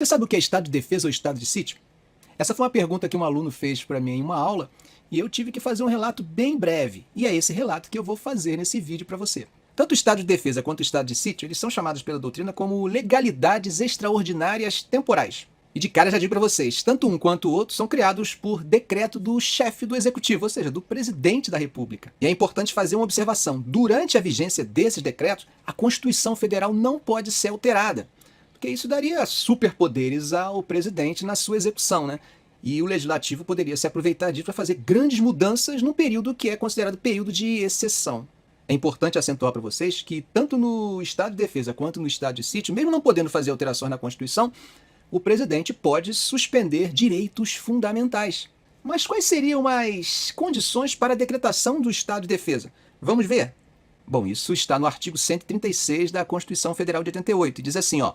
Você sabe o que é estado de defesa ou estado de sítio? Essa foi uma pergunta que um aluno fez para mim em uma aula e eu tive que fazer um relato bem breve. E é esse relato que eu vou fazer nesse vídeo para você. Tanto o estado de defesa quanto o estado de sítio, eles são chamados pela doutrina como legalidades extraordinárias temporais. E de cara já digo para vocês, tanto um quanto o outro são criados por decreto do chefe do executivo, ou seja, do presidente da República. E é importante fazer uma observação. Durante a vigência desses decretos, a Constituição Federal não pode ser alterada, porque isso daria superpoderes ao presidente na sua execução, né? E o legislativo poderia se aproveitar disso para fazer grandes mudanças num período que é considerado período de exceção. É importante acentuar para vocês que tanto no estado de defesa quanto no estado de sítio, mesmo não podendo fazer alterações na Constituição, o presidente pode suspender direitos fundamentais. Mas quais seriam as condições para a decretação do estado de defesa? Vamos ver? Bom, isso está no artigo 136 da Constituição Federal de 88, e diz assim, ó: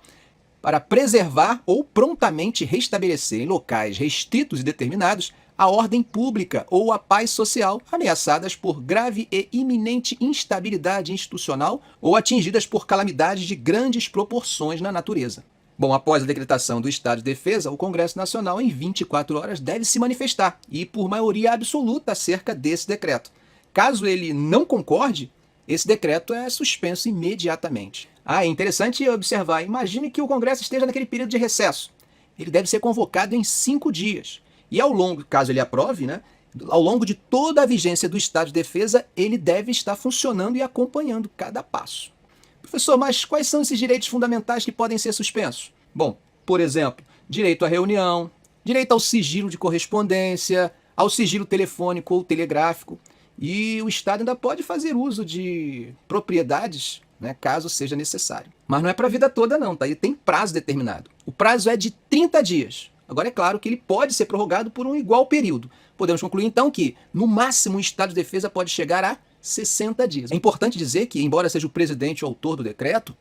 para preservar ou prontamente restabelecer em locais restritos e determinados a ordem pública ou a paz social ameaçadas por grave e iminente instabilidade institucional ou atingidas por calamidades de grandes proporções na natureza. Bom, após a decretação do estado de defesa, o Congresso Nacional, em 24 horas, deve se manifestar, e por maioria absoluta acerca desse decreto. Caso ele não concorde, esse decreto é suspenso imediatamente. É interessante observar, imagine que o Congresso esteja naquele período de recesso. Ele deve ser convocado em 5 dias. E ao longo, caso ele aprove, né, ao longo de toda a vigência do estado de defesa, ele deve estar funcionando e acompanhando cada passo. Professor, mas quais são esses direitos fundamentais que podem ser suspensos? Bom, por exemplo, direito à reunião, direito ao sigilo de correspondência, ao sigilo telefônico ou telegráfico. E o Estado ainda pode fazer uso de propriedades, né, caso seja necessário. Mas não é para a vida toda não, tá? Ele tem prazo determinado. O prazo é de 30 dias. Agora é claro que ele pode ser prorrogado por um igual período. Podemos concluir então que, no máximo, o estado de defesa pode chegar a 60 dias. É importante dizer que, embora seja o presidente o autor do decreto,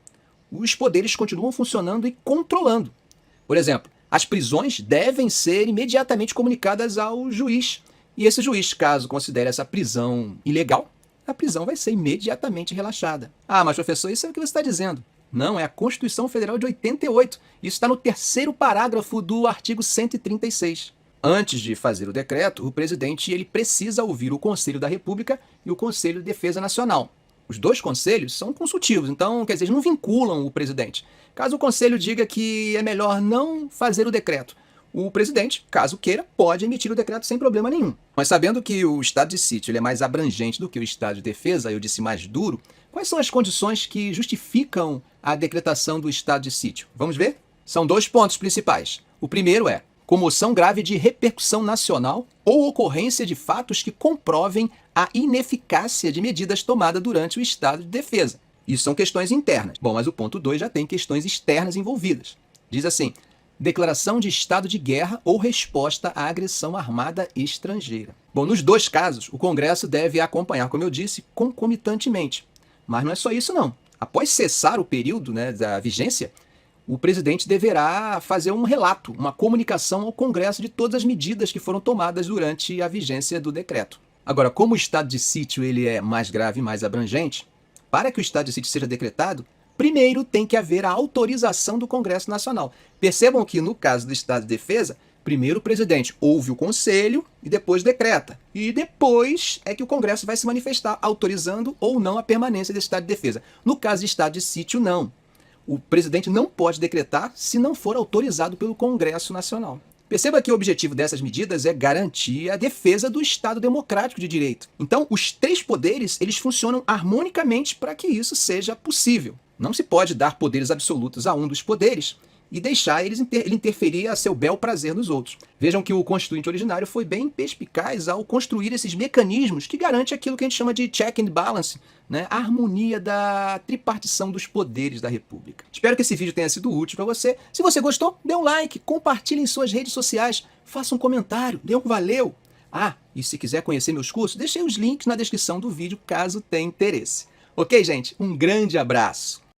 os poderes continuam funcionando e controlando. Por exemplo, as prisões devem ser imediatamente comunicadas ao juiz. E esse juiz, caso considere essa prisão ilegal, a prisão vai ser imediatamente relaxada. Mas professor, isso é o que você está dizendo. Não, é a Constituição Federal de 88. Isso está no 3º parágrafo do artigo 136. Antes de fazer o decreto, o presidente ele precisa ouvir o Conselho da República e o Conselho de Defesa Nacional. Os dois conselhos são consultivos, então, quer dizer, eles não vinculam o presidente. Caso o conselho diga que é melhor não fazer o decreto, o presidente, caso queira, pode emitir o decreto sem problema nenhum. Mas sabendo que o estado de sítio ele é mais abrangente do que o estado de defesa, eu disse mais duro, quais são as condições que justificam a decretação do estado de sítio? Vamos ver? São 2 pontos principais. O primeiro é comoção grave de repercussão nacional ou ocorrência de fatos que comprovem a ineficácia de medidas tomadas durante o estado de defesa. Isso são questões internas. Bom, mas o ponto 2 já tem questões externas envolvidas. Diz assim: declaração de estado de guerra ou resposta à agressão armada estrangeira. Bom, nos 2 casos, o Congresso deve acompanhar, como eu disse, concomitantemente. Mas não é só isso não. Após cessar o período, né, da vigência, o presidente deverá fazer um relato, uma comunicação ao Congresso de todas as medidas que foram tomadas durante a vigência do decreto. Agora, como o estado de sítio ele é mais grave e mais abrangente, para que o estado de sítio seja decretado, primeiro tem que haver a autorização do Congresso Nacional. Percebam que, no caso do estado de defesa, primeiro o presidente ouve o Conselho e depois decreta. E depois é que o Congresso vai se manifestar, autorizando ou não a permanência desse estado de defesa. No caso de estado de sítio, não. O presidente não pode decretar se não for autorizado pelo Congresso Nacional. Perceba que o objetivo dessas medidas é garantir a defesa do Estado democrático de direito. Então, os 3 poderes eles funcionam harmonicamente para que isso seja possível. Não se pode dar poderes absolutos a um dos poderes e deixar ele interferir a seu bel prazer nos outros. Vejam que o Constituinte originário foi bem perspicaz ao construir esses mecanismos que garantem aquilo que a gente chama de check and balance, né? A harmonia da tripartição dos poderes da República. Espero que esse vídeo tenha sido útil para você. Se você gostou, dê um like, compartilhe em suas redes sociais, faça um comentário, dê um valeu. E se quiser conhecer meus cursos, deixei os links na descrição do vídeo caso tenha interesse. Ok, gente? Um grande abraço!